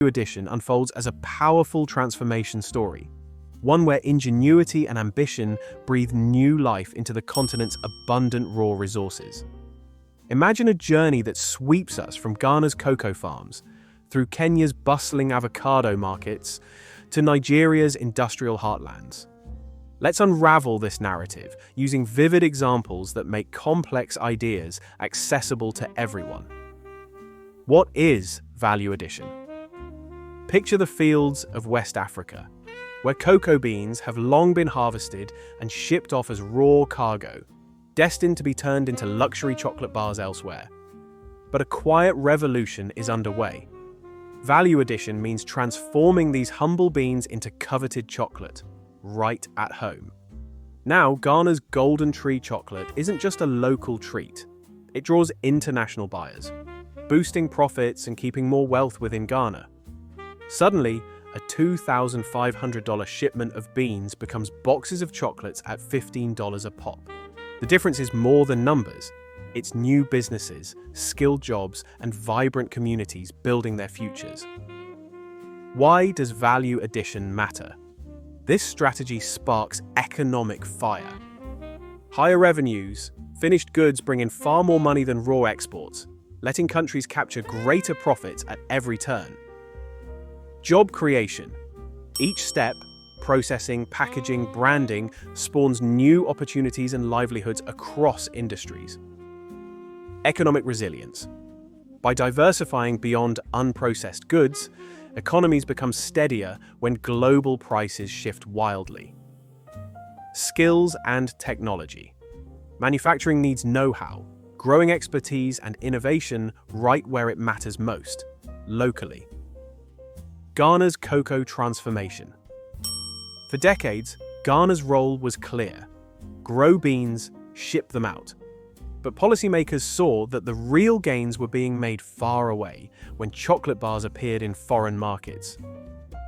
Addition unfolds as a powerful transformation story, one where ingenuity and ambition breathe new life into the continent's abundant raw resources. Imagine a journey that sweeps us from Ghana's cocoa farms, through Kenya's bustling avocado markets, to Nigeria's industrial heartlands. Let's unravel this narrative using vivid examples that make complex ideas accessible to everyone. What is value addition? Picture the fields of West Africa, where cocoa beans have long been harvested and shipped off as raw cargo, destined to be turned into luxury chocolate bars elsewhere. But a quiet revolution is underway. Value addition means transforming these humble beans into coveted chocolate, right at home. Now, Ghana's golden tree chocolate isn't just a local treat. It draws international buyers, boosting profits and keeping more wealth within Ghana. Suddenly, a $2,500 shipment of beans becomes boxes of chocolates at $15 a pop. The difference is more than numbers. It's new businesses, skilled jobs, and vibrant communities building their futures. Why does value addition matter? This strategy sparks economic fire. Higher revenues, finished goods bring in far more money than raw exports, letting countries capture greater profits at every turn. Job creation. Each step, processing, packaging, branding, spawns new opportunities and livelihoods across industries. Economic resilience. By diversifying beyond unprocessed goods, economies become steadier when global prices shift wildly. Skills and technology. Manufacturing needs know-how, growing expertise and innovation right where it matters most, locally. Ghana's cocoa transformation. For decades, Ghana's role was clear: grow beans, ship them out. But policymakers saw that the real gains were being made far away when chocolate bars appeared in foreign markets.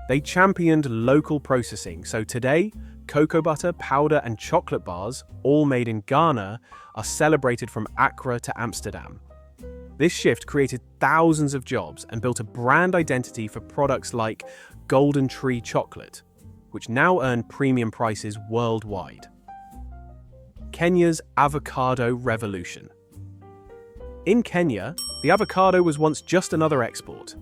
They championed local processing, so today, cocoa butter, powder, and chocolate bars, all made in Ghana, are celebrated from Accra to Amsterdam. This shift created thousands of jobs and built a brand identity for products like Golden Tree chocolate, which now earn premium prices worldwide. Kenya's avocado revolution. In Kenya, the avocado was once just another export.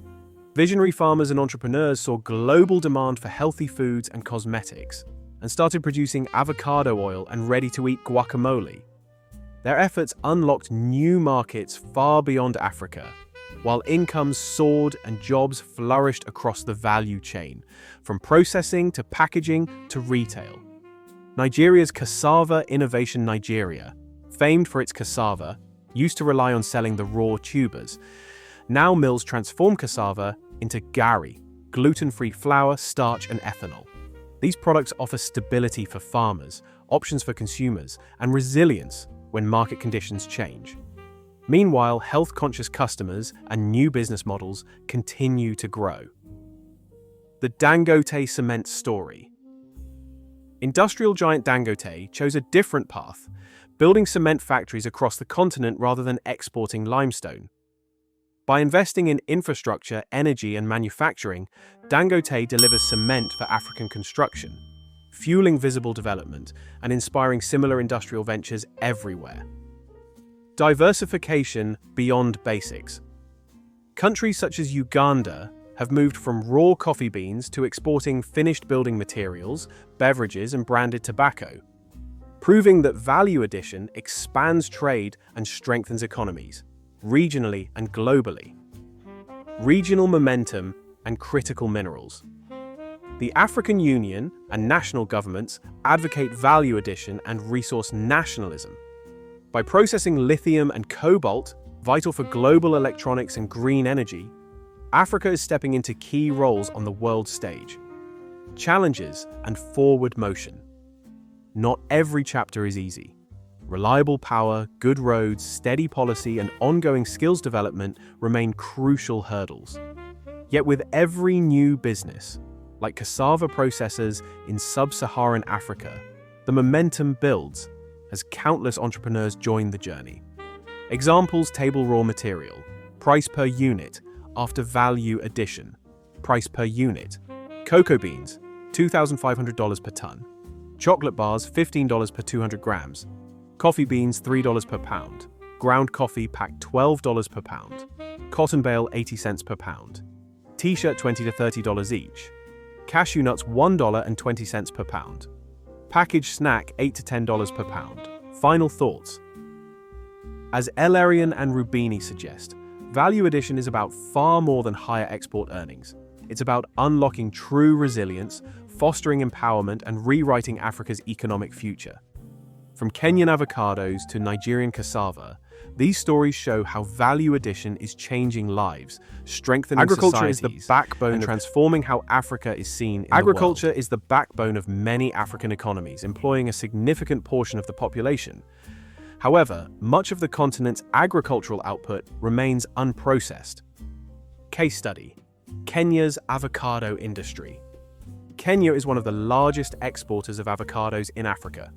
Visionary farmers and entrepreneurs saw global demand for healthy foods and cosmetics, and started producing avocado oil and ready-to-eat guacamole. Their efforts unlocked new markets far beyond Africa, while incomes soared and jobs flourished across the value chain, from processing to packaging to retail. Nigeria's Cassava Innovation Nigeria, famed for its cassava, used to rely on selling the raw tubers. Now mills transform cassava into gari, gluten-free flour, starch, and ethanol. These products offer stability for farmers, options for consumers, and resilience when market conditions change. Meanwhile, health-conscious customers and new business models continue to grow. The Dangote cement story. Industrial giant Dangote chose a different path, building cement factories across the continent rather than exporting limestone. By investing in infrastructure, energy, and manufacturing, Dangote delivers cement for African construction, fueling visible development and inspiring similar industrial ventures everywhere. Diversification beyond basics. Countries such as Uganda have moved from raw coffee beans to exporting finished building materials, beverages, and branded tobacco, proving that value addition expands trade and strengthens economies, regionally and globally. Regional momentum and critical minerals. The African Union and national governments advocate value addition and resource nationalism. By processing lithium and cobalt, vital for global electronics and green energy, Africa is stepping into key roles on the world stage. Challenges and forward motion. Not every chapter is easy. Reliable power, good roads, steady policy, and ongoing skills development remain crucial hurdles. Yet with every new business, like cassava processors in sub-Saharan Africa, the momentum builds as countless entrepreneurs join the journey. Examples: table raw material, price per unit after value addition, Price per unit. Cocoa beans, $2,500 per ton. Chocolate bars, $15 per 200 grams. Coffee beans, $3 per pound. Ground coffee pack, $12 per pound. Cotton bale, 80 cents per pound. T-shirt, $20 to $30 each. Cashew nuts, $1.20 per pound. Packaged snack, $8 to $10 per pound. Final thoughts. As Ellerian and Rubini suggest, value addition is about far more than higher export earnings. It's about unlocking true resilience, fostering empowerment, and rewriting Africa's economic future. From Kenyan avocados to Nigerian cassava, these stories show how value addition is changing lives, strengthening Agriculture is societies, the backbone and of transforming how Africa is seen in Agriculture the world. Is the backbone of many African economies, employing a significant portion of the population. However, much of the continent's agricultural output remains unprocessed. Case study: Kenya's avocado industry. Kenya is one of the largest exporters of avocados in Africa.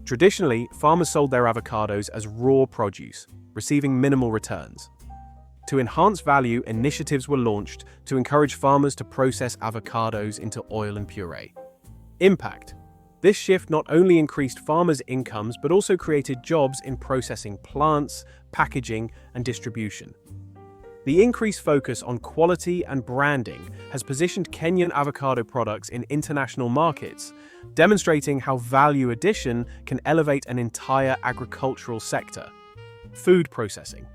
Traditionally, farmers sold their avocados as raw produce, receiving minimal returns. To enhance value, initiatives were launched to encourage farmers to process avocados into oil and puree. Impact: this shift not only increased farmers' incomes but also created jobs in processing plants, packaging, and distribution. The increased focus on quality and branding has positioned Kenyan avocado products in international markets, demonstrating how value addition can elevate an entire agricultural sector. Food processing.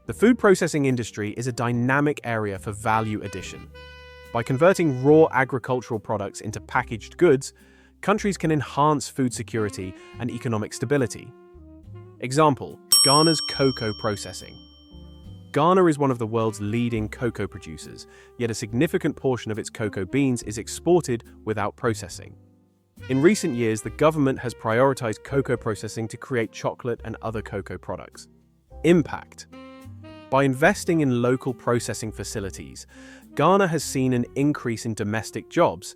The food processing industry is a dynamic area for value addition. By converting raw agricultural products into packaged goods, countries can enhance food security and economic stability. Example: Ghana's cocoa processing. Ghana is one of the world's leading cocoa producers, yet a significant portion of its cocoa beans is exported without processing. In recent years, the government has prioritized cocoa processing to create chocolate and other cocoa products. Impact: by investing in local processing facilities, Ghana has seen an increase in domestic jobs